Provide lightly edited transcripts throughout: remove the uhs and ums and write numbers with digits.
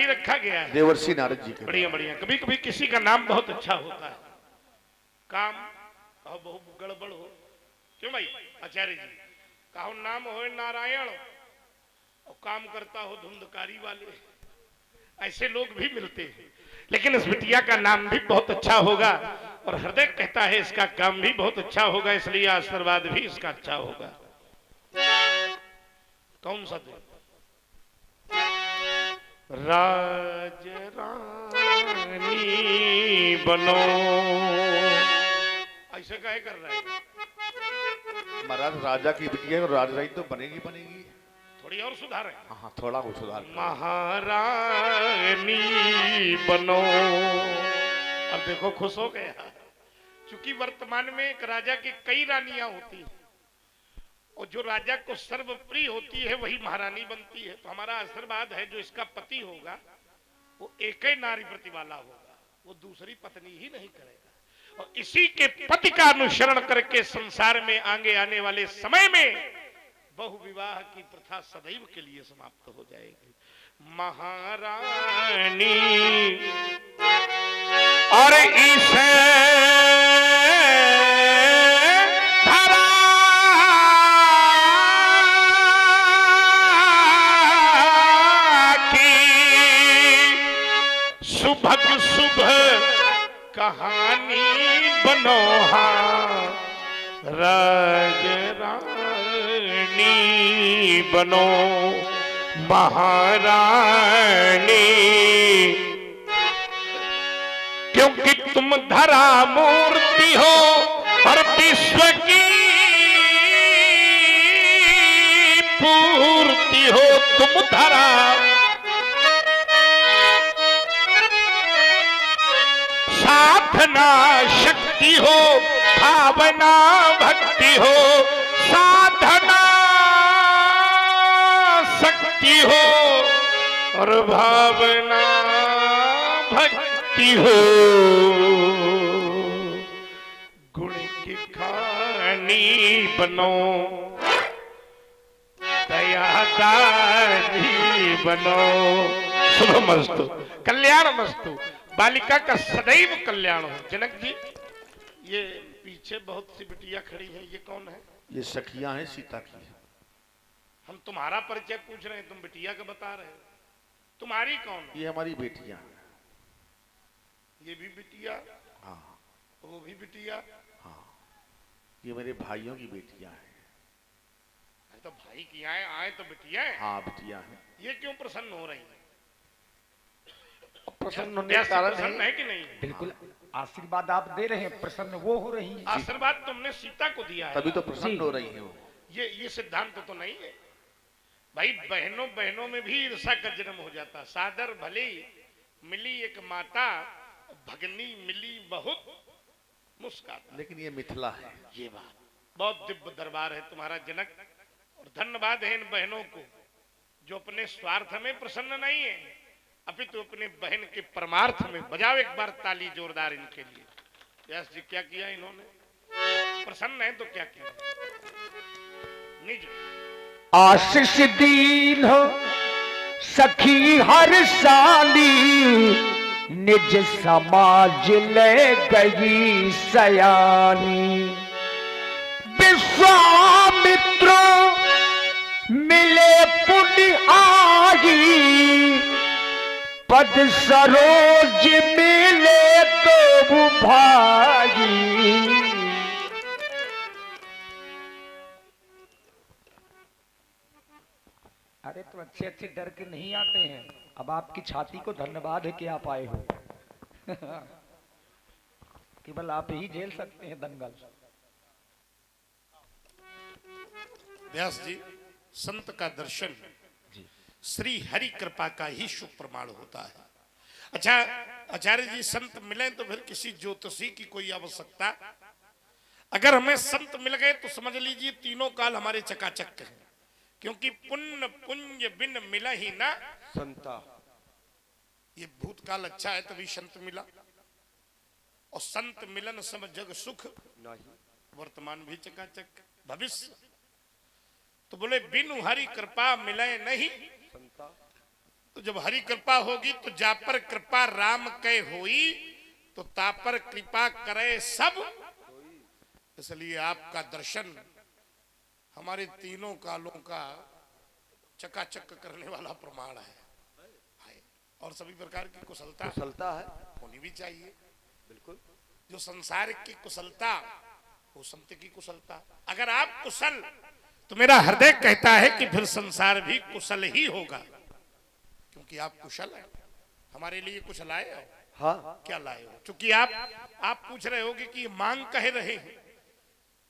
ही रखा गया है देवर्षि नारद जी के। बढ़िया बढ़िया। कभी कभी किसी का नाम बहुत अच्छा होता है, काम और बहुत गड़बड़ हो, क्यों भाई आचार्य जी, कहो नाम हो नारायण और काम करता हो धुंधकारी वाले, ऐसे लोग भी मिलते हैं। लेकिन इस बिटिया का नाम भी बहुत अच्छा होगा और हृदय कहता है इसका काम भी बहुत अच्छा होगा, इसलिए आशीर्वाद भी इसका अच्छा होगा। कौन सा दिन? राज रानी बनो, ऐसे काहे कर रहा है? महाराज राजा की बिटिया और राजरानी तो बनेगी बनेगी, थोड़ी और सुधार है। हाँ थोड़ा वो सुधार। महारानी बनो। अब देखो खुश हो गया, क्योंकि वर्तमान में एक राजा की कई रानियां होती हैं और जो राजा को सर्वप्रिय होती है वही महारानी बनती है। तो हमारा आशीर्वाद है जो इसका पति होगा वो एक ही नारी प्रति वाला होगा, वो दूसरी पत्नी ही नहीं करेगा। और इसी के पति का अनुसरण करके संसार में आगे आने वाले समय में बहु विवाह की प्रथा सदैव के लिए समाप्त हो जाएगी। महारानी और इसे धरा की सुभग शुभ कहानी बनोहा, राज रानी बनो महारानी, क्योंकि तुम धरा मूर्ति हो और विश्व की पूर्ति हो। तुम धरा साधना शक्ति हो, भावना भक्ति हो, साधना शक्ति हो और भावना भक्ति हो। गुण की खानी बनो, दयादारी बनो। शुभमस्तु, कल्याणमस्तु, बालिका का सदैव कल्याण हो। जनक जी, ये पीछे बहुत सी बिटिया खड़ी हैं, ये कौन है? ये सखियां हैं सीता की। हम तुम्हारा परिचय पूछ रहे हैं, तुम बिटिया का बता रहे हो। तुम्हारी कौन है? ये हमारी बेटियां हैं। ये भी बिटिया, हाँ वो भी बिटिया। हाँ, ये मेरे भाइयों की बेटियां हैं। तो भाई की आए तो बिटिया है। हाँ बिटिया हैं। ये क्यों प्रसन्न हो रही है? प्रसन्न होने का कारण प्रसन्न है कि नहीं? बिल्कुल, आशीर्वाद आप दे रहे हैं, प्रसन्न वो हो रही है। आशीर्वाद तुमने सीता को दिया है, तभी तो प्रसन्न हो रही है वो। ये सिद्धांत तो नहीं है भाई। बहनों बहनों में भी ईर्षा का जन्म हो जाता। सादर भले मिली एक माता, भगनी मिली बहुत मुस्काता। लेकिन ये मिथिला है। ये बात बहुत दिव्य दरबार है तुम्हारा जनक, और धन्यवाद है इन बहनों को जो अपने स्वार्थ में प्रसन्न नहीं है अपितु तो अपने बहन के परमार्थ में। बजाओ एक बार ताली जोरदार इनके लिए। व्यास जी क्या किया इन्होंने? प्रसन्न है तो क्या किया? निज आशीष दीन हो सखी हर साली, निज समाज ले गई सयानी। विश्वामित्रो मिले पुण्य आई, पद सरोज मिले तो भाई। अरे तो अच्छे अच्छे डर के नहीं आते हैं। अब आपकी छाती को धन्यवाद है कि आप आए हो। केवल आप ही झेल सकते हैं दंगल। व्यास जी, संत का दर्शन श्री हरि कृपा का ही शुभ प्रमाण होता है। अच्छा आचार्य जी, संत मिले तो फिर किसी ज्योतिषी की कोई आवश्यकता? अगर हमें संत मिल गए तो समझ लीजिए तीनों काल हमारे चकाचक हैं, क्योंकि पुण्य पुण्य बिन मिला ही ना संता। ये भूतकाल अच्छा है तभी संत मिला, और संत मिलन सब जग सुख नहीं। वर्तमान भी चकाचक, भविष्य तो बोले बिनु हरि कृपा मिले नहीं। तो जब हरि कृपा होगी तो जा पर कृपा राम कै होई, तो ता पर कृपा करे सब। इसलिए आपका दर्शन हमारे तीनों कालों का चकाचक करने वाला प्रमाण है। और सभी प्रकार की कुशलता कुशलता है, होनी भी चाहिए। बिल्कुल। जो संसार की कुशलता, वो संत की कुशलता। अगर आप कुशल, तो मेरा हृदय कहता है कि फिर संसार भी कुशल ही होगा, क्योंकि आप कुशल हैं। हमारे लिए कुछ लाए हो? हाँ, क्या लाए हो? क्योंकि आप पूछ रहे होगे कि ये मांग कह रहे हैं,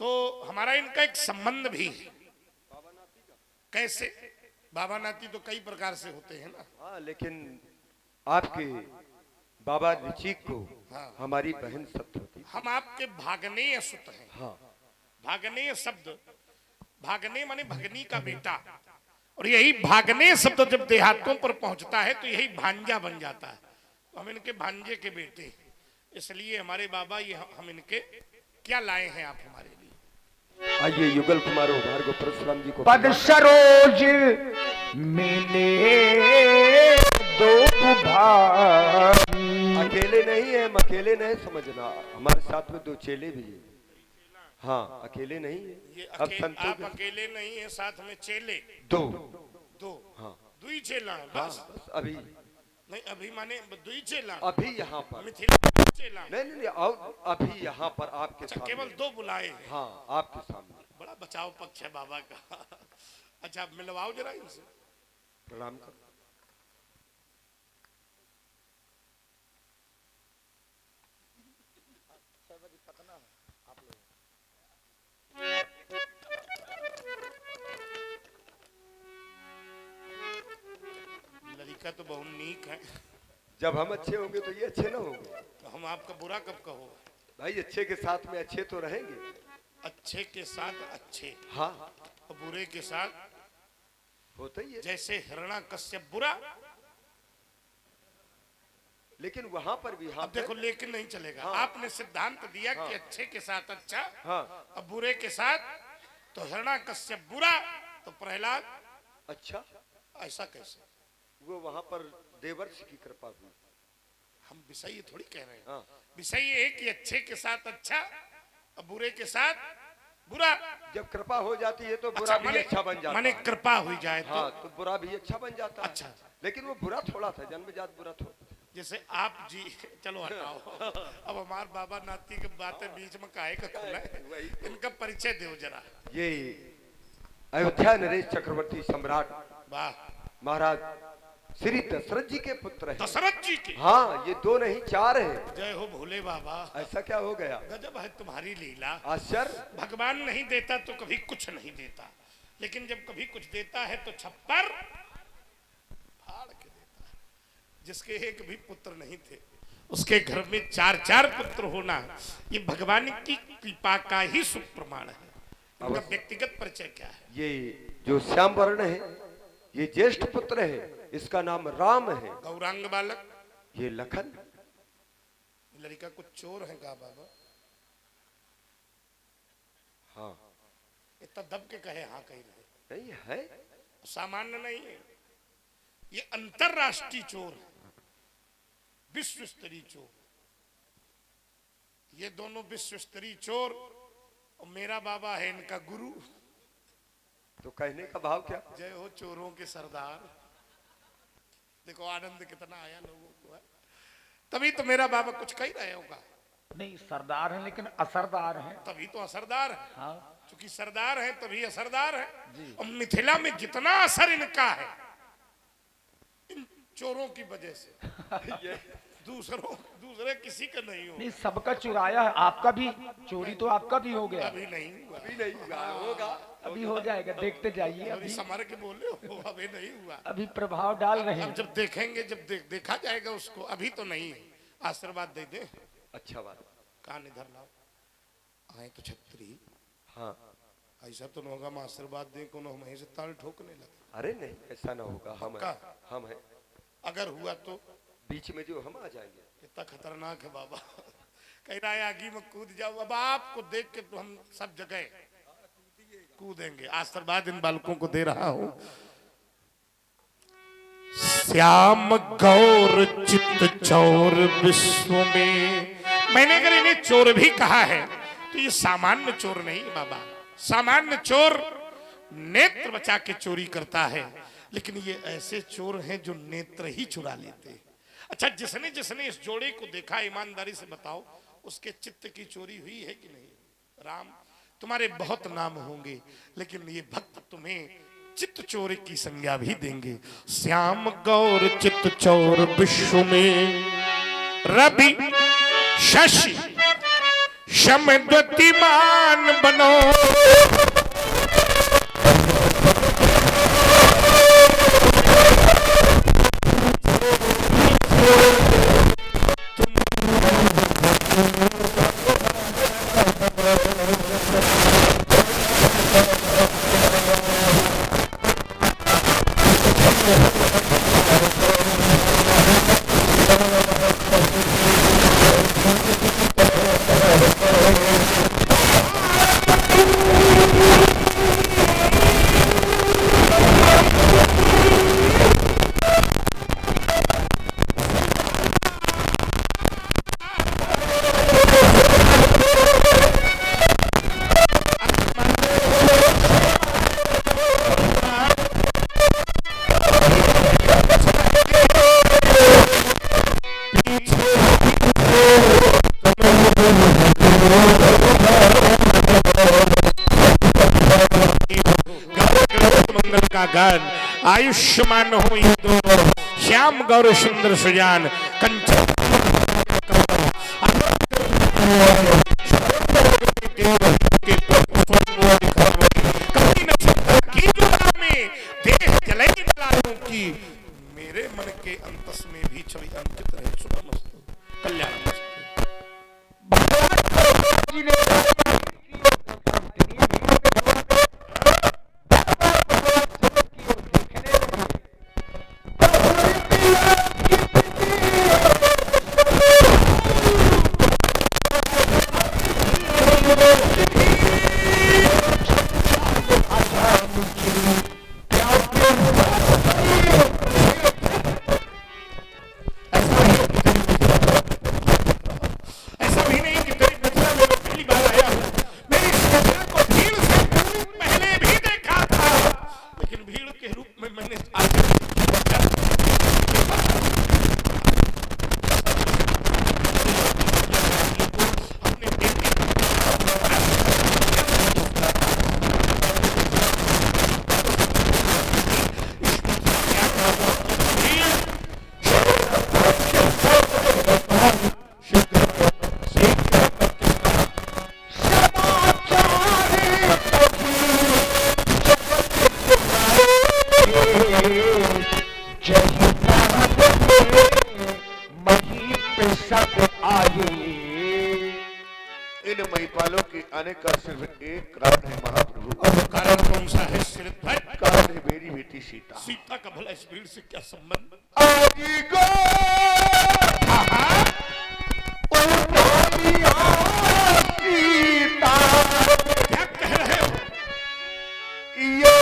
तो हमारा इनका एक संबंध भी है। कैसे? बाबा नाती तो कई प्रकार से होते हैं ना। हाँ, लेकिन आपके बाबा ऋचिक को हाँ। हमारी बहन सत्य होती। हम आपके भागनेय सुत हैं। हाँ, भागनेय शब्द, भागने माने भगनी का बेटा, और यही भागने शब्द जब देहातों पर पहुंचता है तो यही भांजा बन जाता है। तो हम इनके भांजे के बेटे हैं। इसलिए हमारे बाबा, ये हम इनके क्या लाए हैं आप हमारे लिए? आइए युगल कुमार उधार को परशुराम जी को पद सरोज मिले दो भाई। अकेले नहीं है, हम अकेले नहीं समझना, हमारे साथ में दो चेले भी हैं। हाँ, अकेले नहीं है। ये अब संतों आप के अकेले नहीं है, साथ में चेले दो। दो। हाँ, दुई चेला हैं, हाँ, बस। बस अभी नहीं, अभी माने दुई चेला, अभी यहाँ पर मिथिला में चेला। नहीं नहीं नहीं, और अभी यहाँ पर आपके अच्छा, केवल सामने। दो बुलाए हैं। हाँ, आपके सामने। बड़ा बचाव पक्ष है बाबा का। अच्छा, आप मिलवाओ जरा इनसे। प्रणाम करो। लड़का तो बहुत नीक है। जब हम अच्छे होंगे तो ये अच्छे ना होंगे। तो हम आपका बुरा कब कहो? भाई, अच्छे के साथ में अच्छे तो रहेंगे। अच्छे के साथ अच्छे, हाँ, और बुरे के साथ होता ही है। जैसे हिरण्याकश्यप बुरा। लेकिन वहां पर भी हाँ अब देखो, लेकिन नहीं चलेगा। हाँ। आपने सिद्धांत दिया कि अच्छे के साथ अच्छा, हाँ, और बुरे के साथ, तो हिरण्याकश्यप बुरा, तो प्रहलाद अच्छा, ऐसा कैसे? वो वहां पर देवर्ष की कृपा हुई। हम विषय ये थोड़ी कह रहे हैं। हाँ, विषय ये है कि अच्छे के साथ अच्छा और बुरे के साथ बुरा। जब कृपा हो जाती है तो बुरा अच्छा, भी अच्छा बन जाता माने है। कृपा हुई जाए तो। हाँ, तो बुरा भी अच्छा बन जाता है। अच्छा। लेकिन वो बुरा थोड़ा था, जन्मजात बुरा थोड़ा। जैसे आप जी, चलो हटाओ। अब हमारे बाबा नाती की बातें बीच में काहे का खुला है? इनका परिचय दो जरा। ये अयोध्या नरेश चक्रवर्ती सम्राट वाह, महाराज श्री दशरथ जी के पुत्र हैं। दशरथ जी की। हाँ, ये दो नहीं चार हैं। जय हो भोले बाबा। ऐसा क्या हो गया? गजब है तुम्हारी लीला। आश्चर्य। भगवान नहीं देता तो कभी कुछ नहीं देता, लेकिन जब कभी कुछ देता है तो छप्पर फाड़ के देता है। जिसके एक भी पुत्र नहीं थे, उसके घर में चार चार पुत्र होना, ये भगवान की कृपा का ही सुख प्रमाण है। इनका व्यक्तिगत परिचय क्या है? ये जो श्याम वर्ण है, ये ज्येष्ठ पुत्र है, इसका नाम राम है। गौरांग बालक, ये लखन। लड़का कुछ चोर है का बाबा? हाँ, इतना दब के कहे हाँ कही रहे, नहीं है। सामान्य नहीं है, ये अंतरराष्ट्रीय चोर है, विश्व स्तरीय चोर। ये दोनों विश्व स्तरीय चोर, और मेरा बाबा है इनका गुरु। तो कहने का भाव क्या? जय हो चोरों के सरदार। देखो आनंद कितना आया लोगों को है। तभी तो मेरा बाबा कुछ कह रहे होगा। नहीं, सरदार हैं लेकिन असरदार हैं। तभी तो असरदार है। हाँ, क्योंकि सरदार है तभी असरदार है। और मिथिला में जितना असर इनका है, इन चोरों की वजह से। ये दूसरे किसी का नहीं हो। नहीं, सबका चुराया है। आपका भी चोरी तो आपका भी हो गया। अभी नहीं हुआ। अभी नहीं हुआ, होगा। अभी हो जाएगा, देखते जाइए। अभी अभी समर के बोले हो, अभी नहीं हुआ। अभी प्रभाव डाल रहे अब हैं। जब देखेंगे, जब देखा जाएगा उसको। अभी तो नहीं है। आशीर्वाद दे दे। अच्छा बात। कान इधर लाओ। आए तो छतरी। हाँ, ऐसा तो न होगा मैं आशीर्वाद दे को वहीं से ताल ठोकने लगे। अरे नहीं, ऐसा ना होगा। हम हैं, पक्का? हम हैं। अगर हुआ तो बीच में जो हम आ जाएंगे। कितना खतरनाक है बाबा। कह रहा है आगे में कूद जाओ। अब आपको देख के तो हम सब जगह कूदेंगे। आशीर्वाद इन बालकों को दे रहा हूं। श्याम गौर चित्त चौर विश्व में। मैंने अगर इन्हें चोर भी कहा है तो ये सामान्य चोर नहीं बाबा। सामान्य चोर नेत्र बचा के चोरी करता है, लेकिन ये ऐसे चोर हैं जो नेत्र ही चुरा लेते हैं। अच्छा, जिसने जिसने इस जोड़े को देखा, ईमानदारी से बताओ उसके चित्त की चोरी हुई है कि नहीं? राम, तुम्हारे बहुत नाम होंगे, लेकिन ये भक्त तुम्हें चित्त चोर की संज्ञा भी देंगे। श्याम गौर चित्त चोर विश्व में, रवि शशि शम द्युतिमान बनो। आयुष्मान हो ये दोनों, श्याम गौर सुंदर सुजान कंचन देह जले की मेरे मन के अंतस में भी छवि अंकित रहे। शुभमस्तु, कल्याणमस्तु। इन महिपालों के आने का सिर्फ एक कारण है महाप्रभु। और कारण कौन सा है? श्रीधर। कारण है मेरी बेटी सीता। सीता का भला इस भीड़ से क्या संबंध? आजी गो सीता, क्या कह रहे हो? ये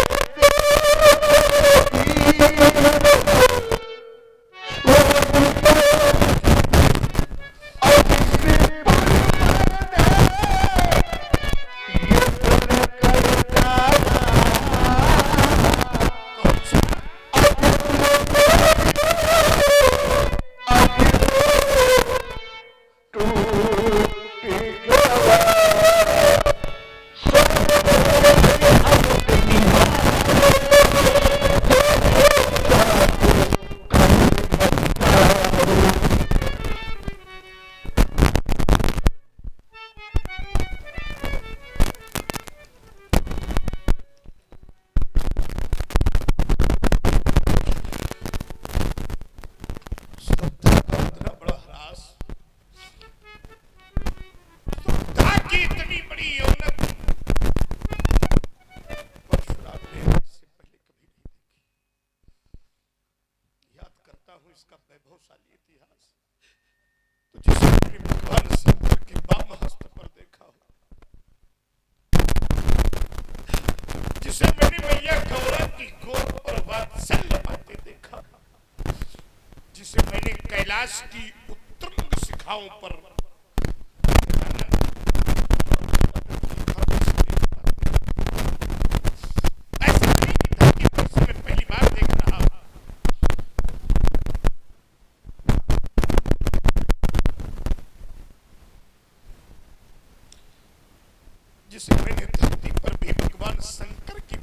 इसका वैभवशाली इतिहास तो जिसे भगवान शंकर के वाम हस्त पर देखा हो, जिसे मेरी मैया गौरा की गोद पर वात्सल्य पाते देखा, जिसे मैंने कैलाश की उत्तुंग शिखाओं पर ऐसे धरती पर से मैं पहली बार देख रहा हूं। जिसे मैंने धरती पर भी भगवान शंकर की